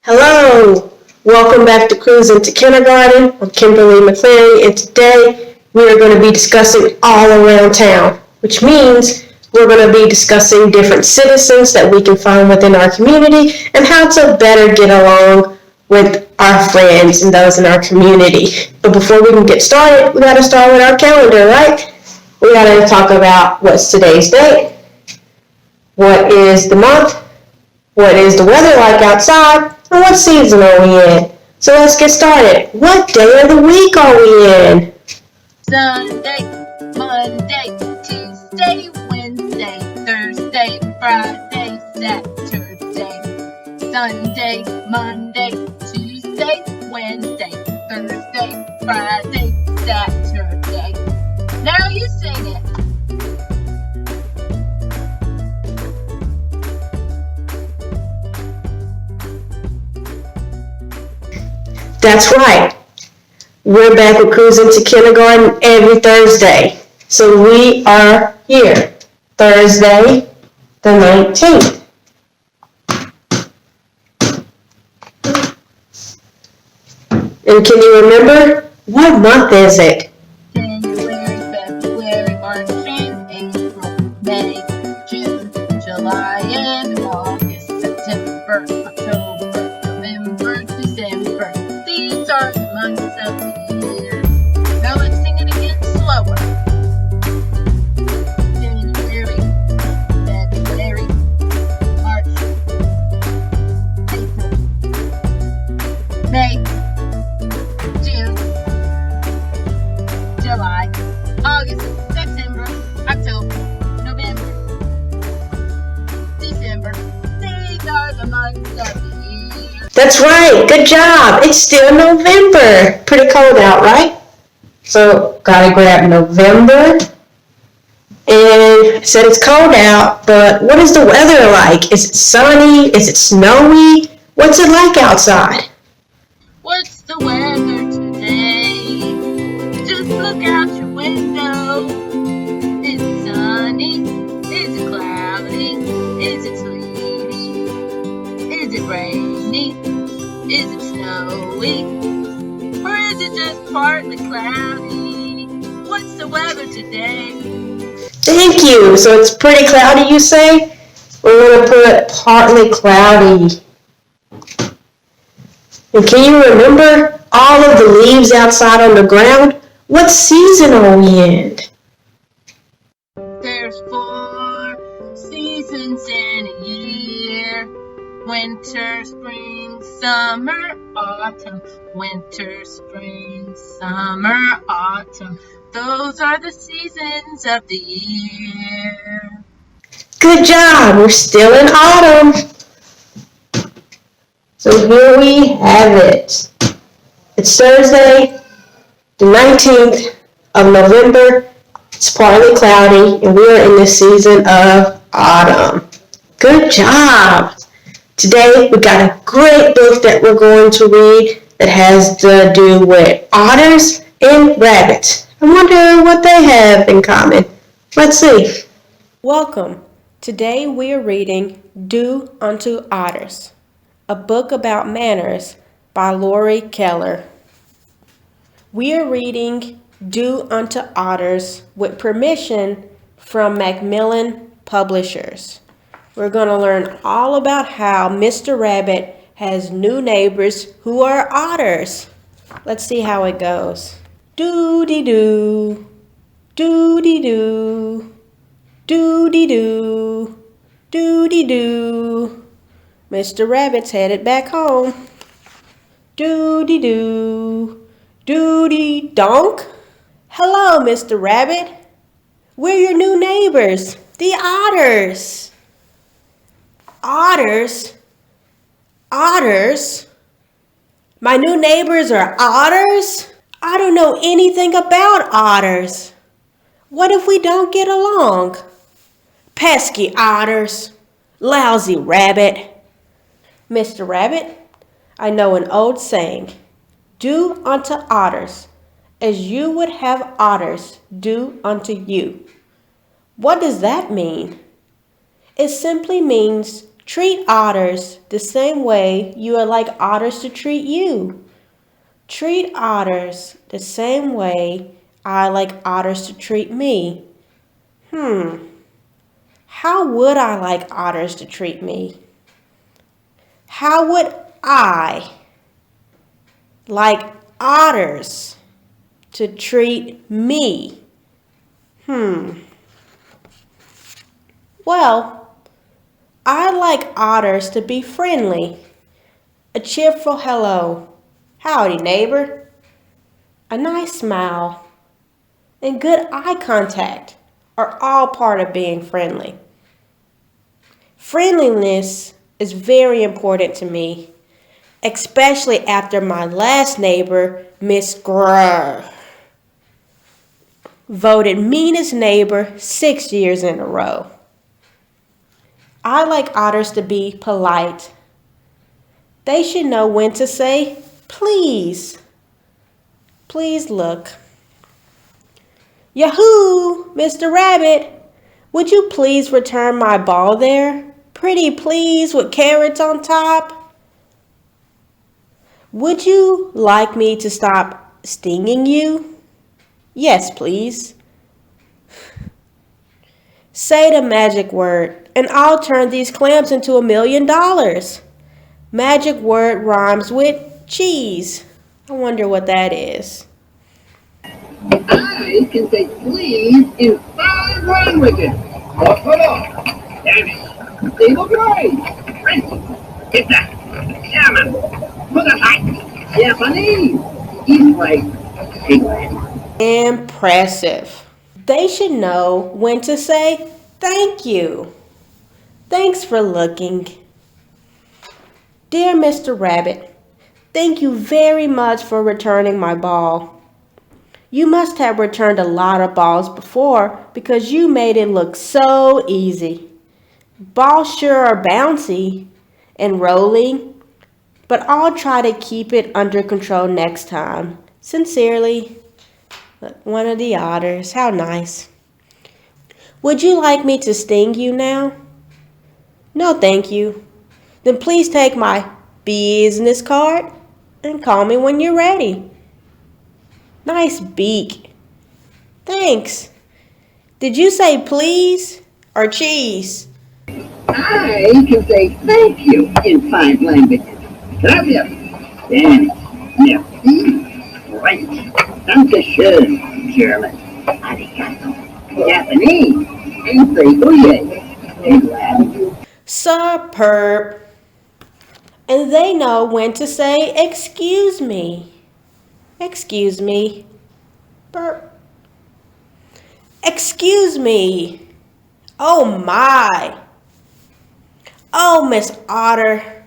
Hello, welcome back to Cruising to Kindergarten. I'm Kimberly McClary, and today we are going to be discussing all around town, which means we're going to be discussing different citizens that we can find within our community and how to better get along with our friends and those in our community. But before we can get started, we got to start with our calendar, right? We got to talk about what's today's date, what is the month, what is the weather like outside, and what season are we in? So let's get started. What day of the week are we in? Sunday, Monday, Tuesday, Wednesday, Thursday, Friday, Saturday. Sunday, Monday, Tuesday, Wednesday, Thursday, Friday, Saturday. Now you sing it. That's right. We're back with Cruising to Kindergarten every Thursday. So we are here, Thursday the 19th. And can you remember, what month is it? January, February, March, and April, May, June, July, and August, September, October, November, December. These are the months of the year. Now let's sing it again slower. January, February, March, April, May, June, July, August, September, October, November, December. These are the months of the year. That's right. Good job. It's still November. Pretty cold out, right? So, gotta grab November. And I said it's cold out, but what is the weather like? Is it sunny? Is it snowy? What's it like outside? What's the weather today? Just look out your window. Is it sunny? Is it cloudy? Is it sleety? Is it rainy? Is it snowy? Or is it just partly cloudy? What's the weather today? Thank you. So it's pretty cloudy, you say? We're going to put partly cloudy. And can you remember all of the leaves outside on the ground? What season are we in? There's 4 seasons in a year. Winter, spring, summer, autumn. Winter, spring, summer, autumn. Those are the seasons of the year. Good job. We're still in autumn. So here we have it. It's Thursday, the 19th of November. It's partly cloudy, and we are in the season of autumn. Good job. Today we got a great book that we're going to read that has to do with otters and rabbits. I wonder what they have in common. Let's see. Welcome. Today we are reading Do Unto Otters, a book about manners by Laurie Keller. We are reading Do Unto Otters with permission from MacMillan Publishers. We're going to learn all about how Mr. Rabbit has new neighbors who are otters. Let's see how it goes. Doo-dee-doo, doo-dee-doo, doo-dee-doo, doo-dee-doo. Mr. Rabbit's headed back home. Doo-dee-doo, doo-dee-donk. Hello, Mr. Rabbit. We're your new neighbors, the otters. Otters? Otters? My new neighbors are otters? I don't know anything about otters. What if we don't get along? Pesky otters. Lousy rabbit. Mr. Rabbit, I know an old saying. Do unto otters as you would have otters do unto you. What does that mean? It simply means Treat otters the same way you would like otters to treat you. Treat otters the same way I like otters to treat me. How would I like otters to treat me? How would I like otters to treat me? Well, I like otters to be friendly. A cheerful hello. Howdy, neighbor. A nice smile and good eye contact are all part of being friendly. Friendliness is very important to me, especially after my last neighbor, Miss Grr, voted meanest neighbor 6 years in a row. I like otters to be polite. They should know when to say, please. Please look. Yahoo, Mr. Rabbit, would you please return my ball there? Pretty please with carrots on top. Would you like me to stop stinging you? Yes, please. Say the magic word, and I'll turn these clams into $1 million. Magic word rhymes with cheese. I wonder what that is. I can say please in 5 languages. Spanish, Stable Grade, French, Pizza, German, Mothership, Japanese, English, Impressive. They should know when to say thank you. Thanks for looking. Dear Mr. Rabbit, thank you very much for returning my ball. You must have returned a lot of balls before because you made it look so easy. Balls sure are bouncy and rolling, but I'll try to keep it under control next time. Sincerely, one of the otters. How nice. Would you like me to sting you now? No, thank you. Then please take my business card and call me when you're ready. Nice beak. Thanks. Did you say please or cheese? I can say thank you in 5 languages. Gracias, Spanish, merci, French, danke schön, German, arigato, Japanese, and say oye, English. Superb. And they know when to say excuse me. Excuse me. Burp. Excuse me. Oh my. Oh, Miss Otter.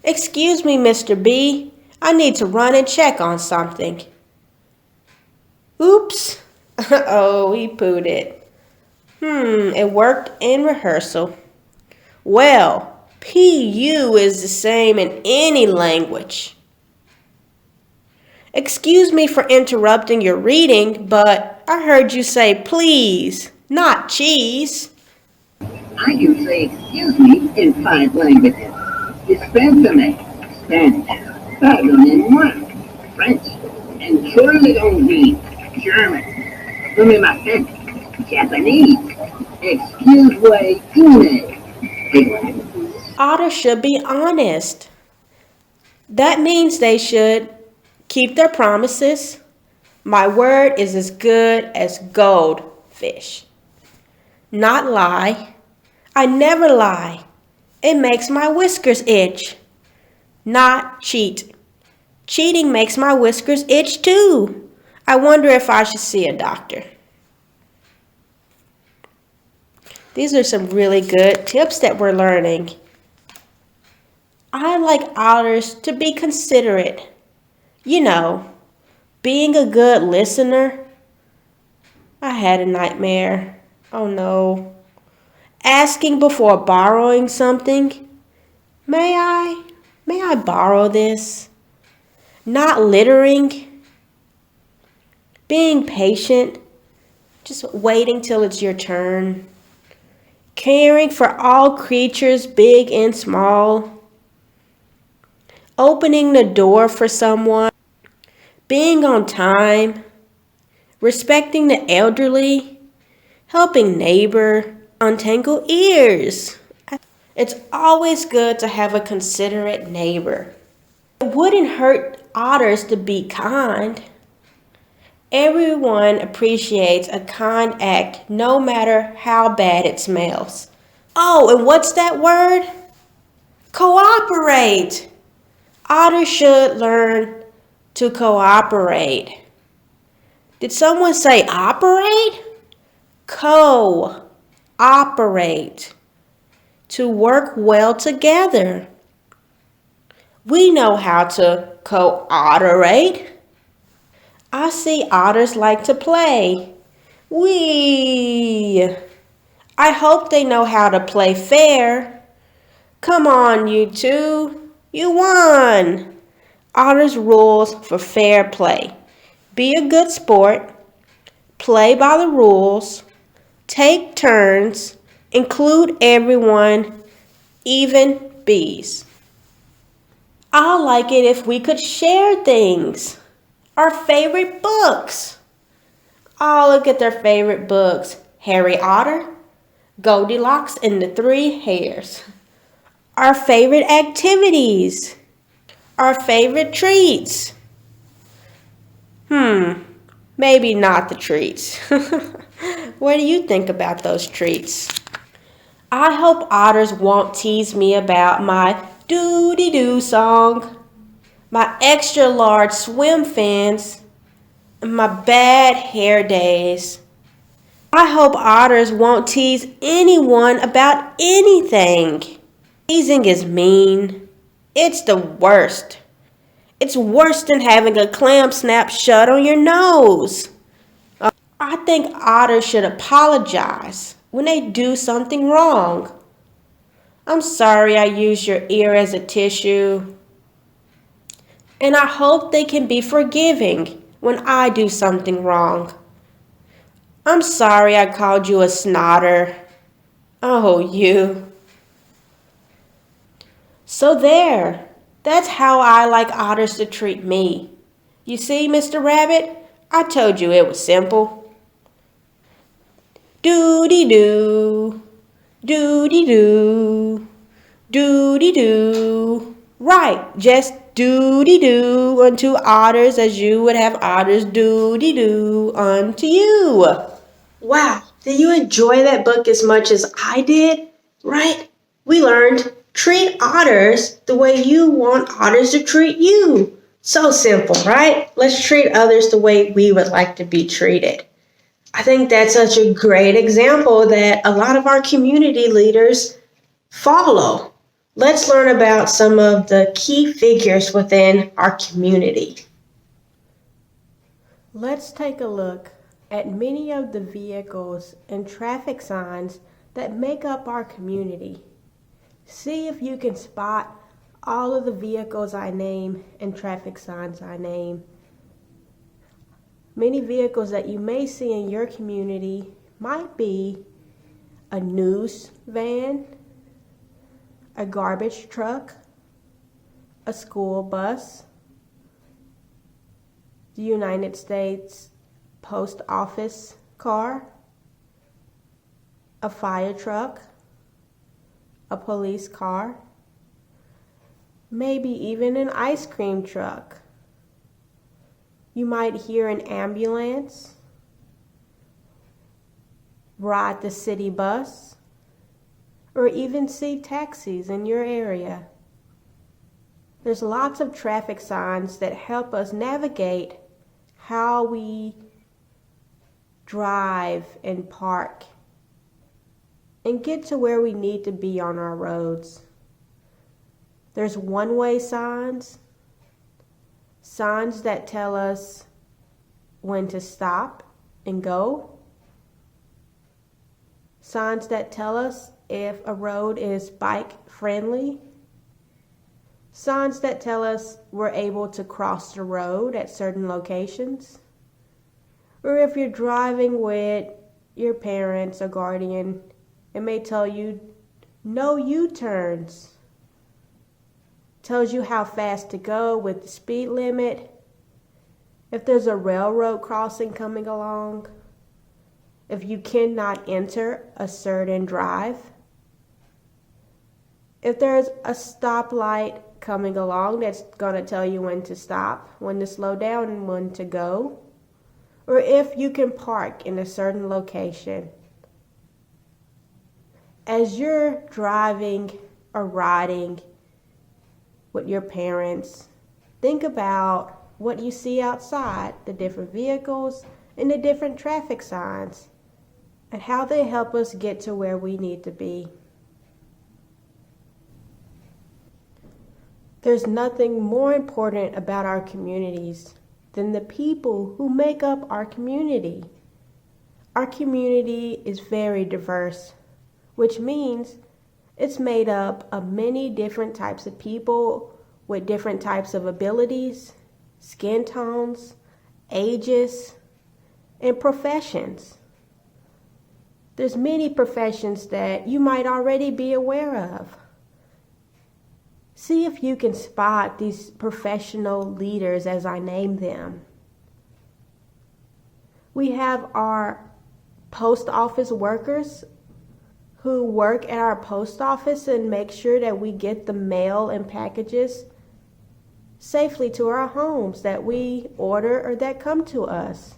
Excuse me, Mr. B. I need to run and check on something. Oops. Oh, he pooed it. It worked in rehearsal. Well, PU is the same in any language. Excuse me for interrupting your reading, but I heard you say please, not cheese. I can say excuse me in 5 languages. Dispensame, Spanish, pardonnez-moi, French, and surely on me, German, sumimasen, Japanese, excuse-moi, English. Otters should be honest. That means they should keep their promises. My word is as good as goldfish. Not lie. I never lie. It makes my whiskers itch. Not cheat. Cheating makes my whiskers itch too. I wonder if I should see a doctor. These are some really good tips that we're learning. I like otters to be considerate. You know, being a good listener. I had a nightmare. Oh no. Asking before borrowing something. May I borrow this? Not littering. Being patient. Just waiting till it's your turn. caring for all creatures, big and small, opening the door for someone, being on time, respecting the elderly, helping neighbor, untangle ears. It's always good to have a considerate neighbor. It wouldn't hurt otters to be kind. Everyone appreciates a kind act no matter how bad it smells. Oh, and what's that word? Cooperate. Otters should learn to cooperate. Did someone say operate? Co-operate. To work well together. We know how to cooperate. I see otters like to play. Wee! I hope they know how to play fair. Come on, you two. You won. Otters rules for fair play. Be a good sport. Play by the rules. Take turns. Include everyone, even bees. I like it if we could share things. Our favorite books. Oh, look at their favorite books. Harry Otter, Goldilocks and the Three Hares. Our favorite activities. Our favorite treats. Maybe not the treats. What do you think about those treats? I hope otters won't tease me about my doo-dee-doo song, my extra large swim fins, and my bad hair days. I hope otters won't tease anyone about anything. Teasing is mean. It's the worst. It's worse than having a clam snap shut on your nose. I think otters should apologize when they do something wrong. I'm sorry I used your ear as a tissue. And I hope they can be forgiving when I do something wrong. I'm sorry I called you a snotter. Oh, you. So there. That's how I like otters to treat me. You see, Mr. Rabbit? I told you it was simple. Doo-dee-doo, doo-dee-doo, doo-dee-doo. Right, just doo-dee-doo unto otters as you would have otters doo-dee-doo unto you. Wow, did you enjoy that book as much as I did? Right? We learned treat otters the way you want otters to treat you. So simple, right? Let's treat others the way we would like to be treated. I think that's such a great example that a lot of our community leaders follow. Let's learn about some of the key figures within our community. Let's take a look at many of the vehicles and traffic signs that make up our community. See if you can spot all of the vehicles I name and traffic signs I name. Many vehicles that you may see in your community might be a news van, a garbage truck, a school bus, the United States Post Office car, a fire truck, a police car, maybe even an ice cream truck. You might hear an ambulance, ride the city bus, or even see taxis in your area. There's lots of traffic signs that help us navigate how we drive and park and get to where we need to be on our roads. There's one-way signs, signs that tell us when to stop and go, signs that tell us if a road is bike friendly, signs that tell us we're able to cross the road at certain locations, or if you're driving with your parents or guardian It may tell you no U-turns. Tells you how fast to go with the speed limit. If there's a railroad crossing coming along. If you cannot enter a certain drive. If there's a stoplight coming along, that's going to tell you when to stop, when to slow down, and when to go. Or if you can park in a certain location. As you're driving or riding with your parents, think about what you see outside, the different vehicles and the different traffic signs, and how they help us get to where we need to be. There's nothing more important about our communities than the people who make up our community. Our community is very diverse, which means it's made up of many different types of people with different types of abilities, skin tones, ages, and professions. There's many professions that you might already be aware of. See if you can spot these professional leaders as I name them. We have our post office workers who work at our post office and make sure that we get the mail and packages safely to our homes that we order or that come to us.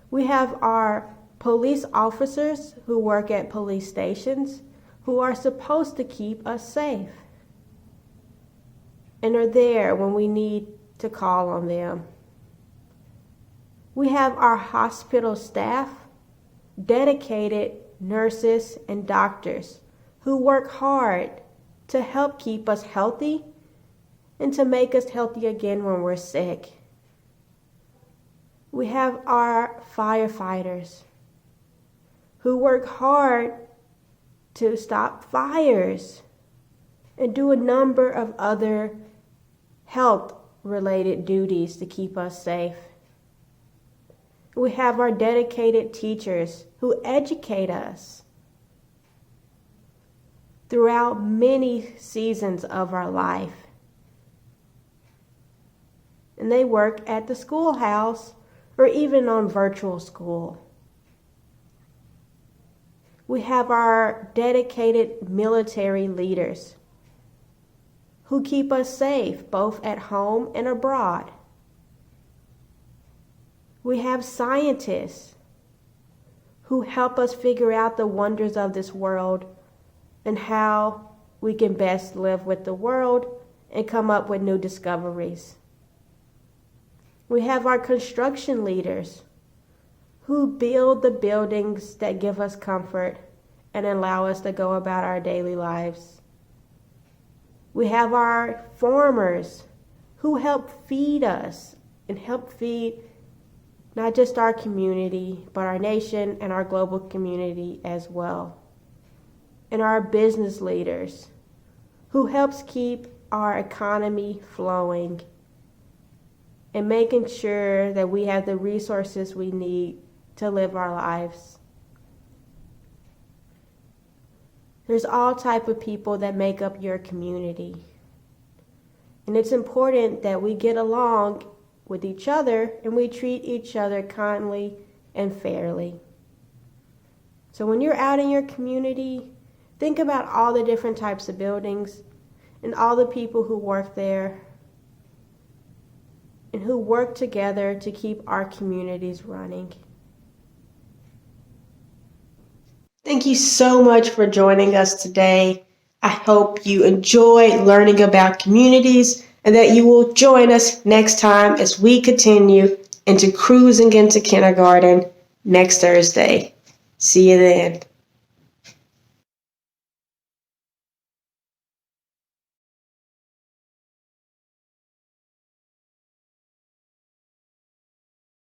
We have our police officers who work at police stations who are supposed to keep us safe and are there when we need to call on them. We have our hospital staff, dedicated nurses and doctors who work hard to help keep us healthy and to make us healthy again when we're sick. We have our firefighters who work hard to stop fires and do a number of other health-related duties to keep us safe. We have our dedicated teachers who educate us throughout many seasons of our life. And they work at the schoolhouse or even on virtual school. We have our dedicated military leaders who keep us safe both at home and abroad. We have scientists who help us figure out the wonders of this world and how we can best live with the world and come up with new discoveries. We have our construction leaders who build the buildings that give us comfort and allow us to go about our daily lives. We have our farmers who help feed us and help feed not just our community, but our nation and our global community as well. And our business leaders who helps keep our economy flowing and making sure that we have the resources we need to live our lives. There's all type of people that make up your community. And it's important that we get along with each other and we treat each other kindly and fairly. So when you're out in your community, think about all the different types of buildings and all the people who work there and who work together to keep our communities running. Thank you so much for joining us today. I hope you enjoy learning about communities and that you will join us next time as we continue into cruising into kindergarten next Thursday. See you then.